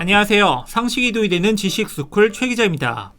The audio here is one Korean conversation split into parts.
안녕하세요. 상식이 도움되는 지식스쿨 최기자입니다.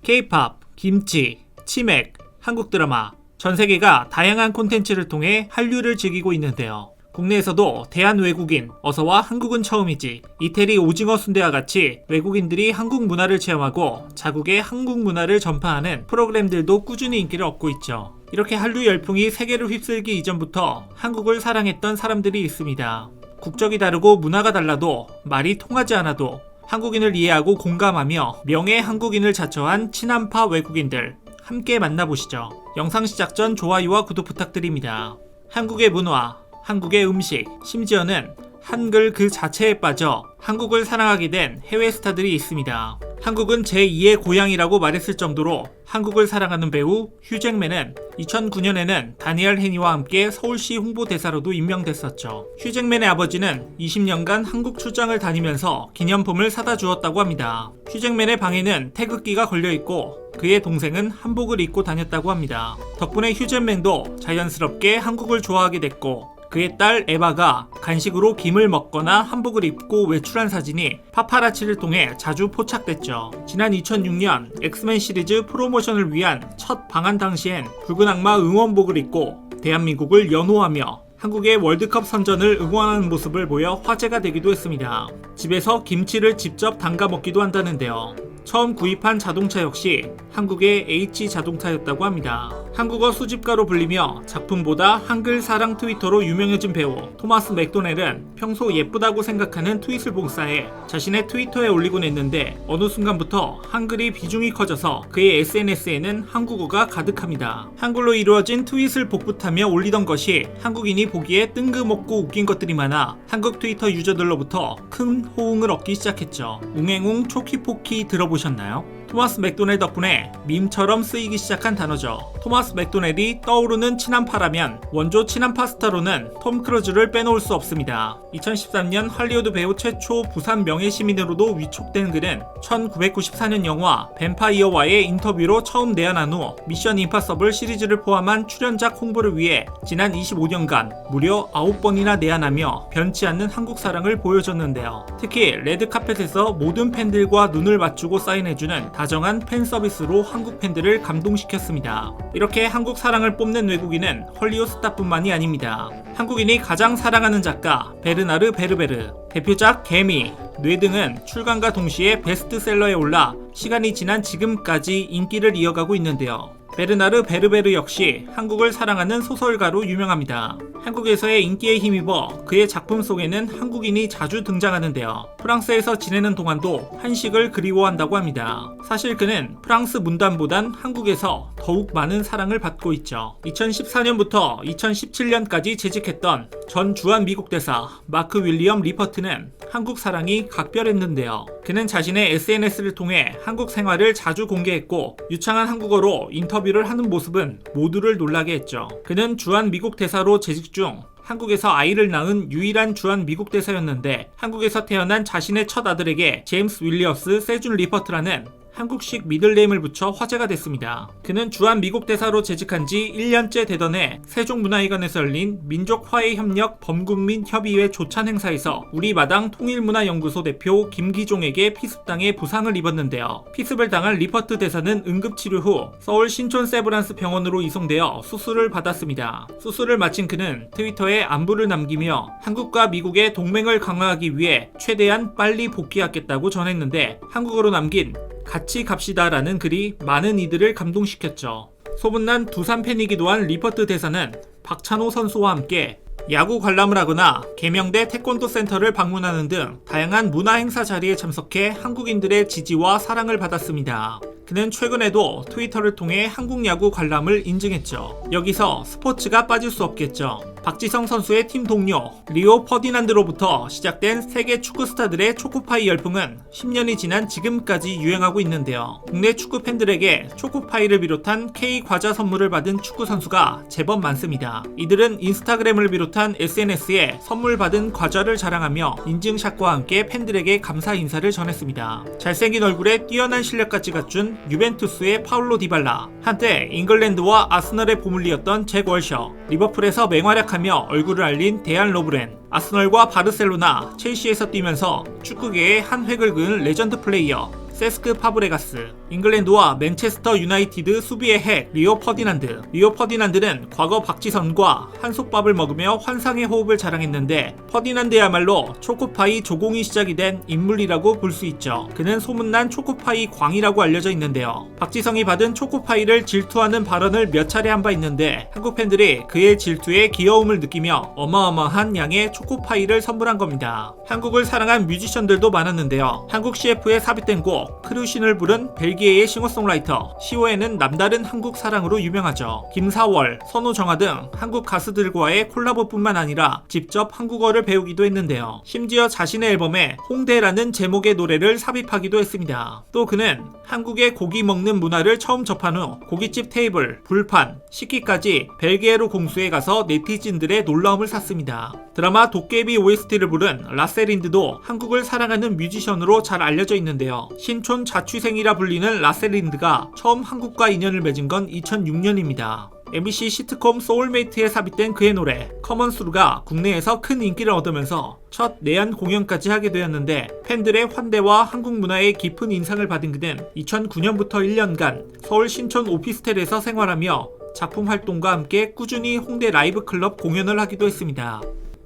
K-팝, 김치, 치맥, 한국 드라마, 전 세계가 다양한 콘텐츠를 통해 한류를 즐기고 있는데요. 국내에서도 대한 외국인, 어서와 한국은 처음이지, 이태리 오징어 순대와 같이 외국인들이 한국 문화를 체험하고 자국의 한국 문화를 전파하는 프로그램들도 꾸준히 인기를 얻고 있죠. 이렇게 한류 열풍이 세계를 휩쓸기 이전부터 한국을 사랑했던 사람들이 있습니다. 국적이 다르고 문화가 달라도 말이 통하지 않아도 한국인을 이해하고 공감하며 명예 한국인을 자처한 친한파 외국인들 함께 만나보시죠. 영상 시작 전 좋아요와 구독 부탁드립니다. 한국의 문화, 한국의 음식, 심지어는 한글 그 자체에 빠져 한국을 사랑하게 된 해외 스타들이 있습니다. 한국은 제2의 고향이라고 말했을 정도로 한국을 사랑하는 배우 휴잭맨은 2009년에는 다니엘 헤니와 함께 서울시 홍보대사로도 임명됐었죠. 휴잭맨의 아버지는 20년간 한국 출장을 다니면서 기념품을 사다 주었다고 합니다. 휴잭맨의 방에는 태극기가 걸려있고 그의 동생은 한복을 입고 다녔다고 합니다. 덕분에 휴잭맨도 자연스럽게 한국을 좋아하게 됐고 그의 딸 에바가 간식으로 김을 먹거나 한복을 입고 외출한 사진이 파파라치를 통해 자주 포착됐죠. 지난 2006년 엑스맨 시리즈 프로모션을 위한 첫 방한 당시엔 붉은 악마 응원복을 입고 대한민국을 연호하며 한국의 월드컵 선전을 응원하는 모습을 보여 화제가 되기도 했습니다. 집에서 김치를 직접 담가 먹기도 한다는데요. 처음 구입한 자동차 역시 한국의 H자동차였다고 합니다. 한국어 수집가로 불리며 작품보다 한글 사랑 트위터로 유명해진 배우 토마스 맥도넬은 평소 예쁘다고 생각하는 트윗을 복사해 자신의 트위터에 올리곤 했는데 어느 순간부터 한글이 비중이 커져서 그의 SNS에는 한국어가 가득합니다. 한글로 이루어진 트윗을 복붙하며 올리던 것이 한국인이 보기에 뜬금없고 웃긴 것들이 많아 한국 트위터 유저들로부터 큰 호응을 얻기 시작했죠. 웅행웅 초키포키 들어보셨나요? 토마스 맥도넬 덕분에 밈처럼 쓰이기 시작한 단어죠. 토마스 맥도넬이 떠오르는 친한파라면 원조 친한파 스타로는 톰 크루즈를 빼놓을 수 없습니다. 2013년 할리우드 배우 최초 부산 명예시민으로도 위촉된 그는 1994년 영화 뱀파이어와의 인터뷰로 처음 내한한 후 미션 임파서블 시리즈를 포함한 출연작 홍보를 위해 지난 25년간 무려 9번이나 내한하며 변치 않는 한국 사랑을 보여줬는데요. 특히 레드카펫에서 모든 팬들과 눈을 맞추고 사인해주는 다정한 팬 서비스로 한국 팬들을 감동시켰습니다. 이렇게 한국 사랑을 뽐낸 외국인은 헐리우드 스타뿐만이 아닙니다. 한국인이 가장 사랑하는 작가 베르나르 베르베르, 대표작 개미, 뇌 등은 출간과 동시에 베스트셀러에 올라 시간이 지난 지금까지 인기를 이어가고 있는데요. 베르나르 베르베르 역시 한국을 사랑하는 소설가로 유명합니다. 한국에서의 인기에 힘입어 그의 작품 속에는 한국인이 자주 등장하는데요. 프랑스에서 지내는 동안도 한식을 그리워한다고 합니다. 사실 그는 프랑스 문단보단 한국에서 더욱 많은 사랑을 받고 있죠. 2014년부터 2017년까지 재직했던 전 주한 미국 대사 마크 윌리엄 리퍼트는 한국 사랑이 각별했는데요. 그는 자신의 SNS를 통해 한국 생활을 자주 공개했고 유창한 한국어로 인터뷰를 하는 모습은 모두를 놀라게 했죠. 그는 주한 미국 대사로 재직 중 한국에서 아이를 낳은 유일한 주한 미국 대사였는데 한국에서 태어난 자신의 첫 아들에게 제임스 윌리엄스 세준 리퍼트라는 한국식 미들네임을 붙여 화제가 됐습니다. 그는 주한 미국 대사로 재직한 지 1년째 되던 해 세종문화회관에서 열린 민족화해협력 범국민협의회 조찬 행사에서 우리마당 통일문화연구소 대표 김기종에게 피습당해 부상을 입었는데요. 피습을 당한 리퍼트 대사는 응급치료 후 서울 신촌 세브란스 병원으로 이송되어 수술을 받았습니다. 수술을 마친 그는 트위터에 안부를 남기며 한국과 미국의 동맹을 강화하기 위해 최대한 빨리 복귀하겠다고 전했는데 한국어로 남긴 같이 갑시다 라는 글이 많은 이들을 감동시켰죠. 소문난 두산 팬이기도 한 리퍼트 대사는 박찬호 선수와 함께 야구 관람을 하거나 계명대 태권도 센터를 방문하는 등 다양한 문화 행사 자리에 참석해 한국인들의 지지와 사랑을 받았습니다. 그는 최근에도 트위터를 통해 한국 야구 관람을 인증했죠. 여기서 스포츠가 빠질 수 없겠죠. 박지성 선수의 팀 동료 리오 퍼디난드로부터 시작된 세계 축구 스타들의 초코파이 열풍은 10년이 지난 지금까지 유행하고 있는데요. 국내 축구 팬들에게 초코파이를 비롯한 K 과자 선물을 받은 축구 선수가 제법 많습니다. 이들은 인스타그램을 비롯한 SNS에 선물 받은 과자를 자랑하며 인증샷과 함께 팬들에게 감사 인사를 전했습니다. 잘생긴 얼굴에 뛰어난 실력까지 갖춘 유벤투스의 파울로 디발라, 한때 잉글랜드와 아스널의 보물이었던 잭 월셔, 리버풀에서 맹활약하며 얼굴을 알린 데안 러브렌, 아스널과 바르셀로나, 첼시에서 뛰면서 축구계의 한 획을 그은 레전드 플레이어 세스크 파브레가스, 잉글랜드와 맨체스터 유나이티드 수비의 핵 리오 퍼디난드. 리오 퍼디난드는 과거 박지선과 한솥밥을 먹으며 환상의 호흡을 자랑했는데 퍼디난드야말로 초코파이 조공이 시작이 된 인물이라고 볼 수 있죠. 그는 소문난 초코파이 광이라고 알려져 있는데요. 박지성이 받은 초코파이를 질투하는 발언을 몇 차례 한 바 있는데 한국 팬들이 그의 질투에 귀여움을 느끼며 어마어마한 양의 초코파이를 선물한 겁니다. 한국을 사랑한 뮤지션들도 많았는데요. 한국 CF에 삽입된 곡 크루신을 부른 벨기에의 싱어송라이터 시오에는 남다른 한국 사랑으로 유명하죠. 김사월, 선우정아 등 한국 가수들과의 콜라보뿐만 아니라 직접 한국어를 배우기도 했는데요. 심지어 자신의 앨범에 홍대라는 제목의 노래를 삽입하기도 했습니다. 또 그는 한국의 고기 먹는 문화를 처음 접한 후 고깃집 테이블, 불판, 식기까지 벨기에로 공수해 가서 네티즌들의 놀라움을 샀습니다. 드라마 도깨비 OST를 부른 라세린드도 한국을 사랑하는 뮤지션으로 잘 알려져 있는데요. 신촌 자취생이라 불리는 라세린드가 처음 한국과 인연을 맺은 건 2006년입니다. MBC 시트콤 소울메이트에 삽입된 그의 노래 커먼스루가 국내에서 큰 인기를 얻으면서 첫 내한 공연까지 하게 되었는데 팬들의 환대와 한국 문화의 깊은 인상을 받은 그는 2009년부터 1년간 서울 신촌 오피스텔에서 생활하며 작품 활동과 함께 꾸준히 홍대 라이브 클럽 공연을 하기도 했습니다.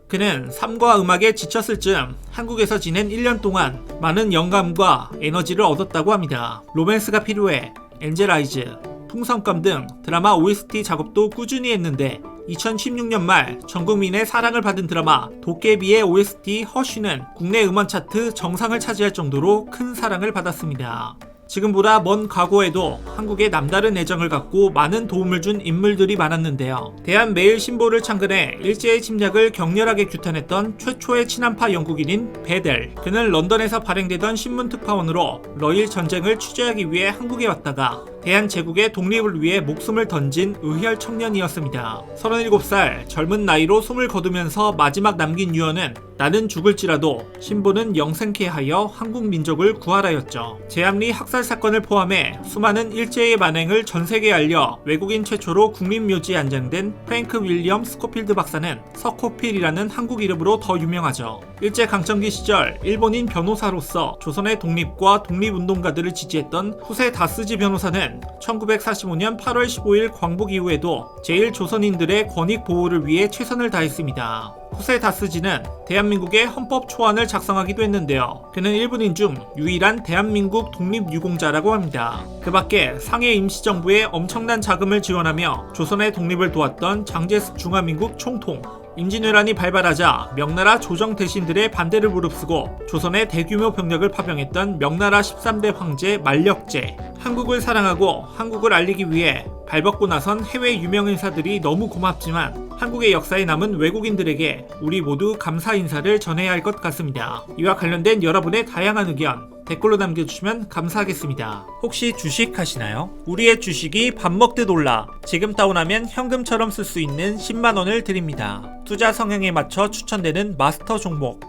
그는 삶과 음악에 지쳤을 즈음 한국에서 지낸 1년 동안 많은 영감과 에너지를 얻었다고 합니다. 로맨스가 필요해, 엔젤 아이즈, 풍선껌 등 드라마 OST 작업도 꾸준히 했는데 2016년 말 전국민의 사랑을 받은 드라마 도깨비의 OST 허쉬는 국내 음원 차트 정상을 차지할 정도로 큰 사랑을 받았습니다. 지금보다 먼 과거에도 한국에 남다른 애정을 갖고 많은 도움을 준 인물들이 많았는데요. 대한매일신보를 창건해 일제의 침략을 격렬하게 규탄했던 최초의 친한파 영국인인 베델. 그는 런던에서 발행되던 신문 특파원으로 러일 전쟁을 취재하기 위해 한국에 왔다가 대한제국의 독립을 위해 목숨을 던진 의혈 청년이었습니다. 37살 젊은 나이로 숨을 거두면서 마지막 남긴 유언은 나는 죽을지라도 신보는 영생케 하여 한국 민족을 구하라였죠. 제암리 학살 사건을 포함해 수많은 일제의 만행을 전 세계에 알려 외국인 최초로 국립묘지에 안장된 프랭크 윌리엄 스코필드 박사는 서코필이라는 한국 이름으로 더 유명하죠. 일제강점기 시절 일본인 변호사로서 조선의 독립과 독립운동가들을 지지했던 후세 다스지 변호사는 1945년 8월 15일 광복 이후에도 제1조선인들의 권익 보호를 위해 최선을 다했습니다. 후세 다스지는 대한민국의 헌법 초안을 작성하기도 했는데요. 그는 일본인 중 유일한 대한민국 독립유공자라고 합니다. 그 밖에 상해 임시정부에 엄청난 자금을 지원하며 조선의 독립을 도왔던 장제스 중화민국 총통, 임진왜란이 발발하자 명나라 조정 대신들의 반대를 무릅쓰고 조선의 대규모 병력을 파병했던 명나라 13대 황제 만력제, 한국을 사랑하고 한국을 알리기 위해 발벗고 나선 해외 유명인사들이 너무 고맙지만 한국의 역사에 남은 외국인들에게 우리 모두 감사 인사를 전해야 할 것 같습니다. 이와 관련된 여러분의 다양한 의견 댓글로 남겨주시면 감사하겠습니다. 혹시 주식 하시나요? 우리의 주식이 밥 먹듯 올라 지금 다운하면 현금처럼 쓸 수 있는 10만원을 드립니다. 투자 성향에 맞춰 추천되는 마스터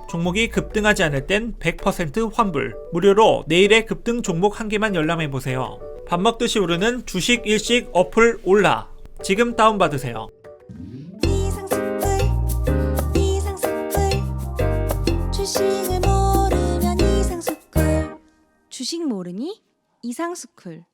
종목이 급등하지 않을 땐 100% 환불, 무료로 내일의 급등 종목 한 개만 열람해보세요. 밥 먹듯이 오르는 주식 일식 어플 올라 지금 다운받으세요. 주식을 모르면 이상스쿨. 주식 모르니? 이상스쿨.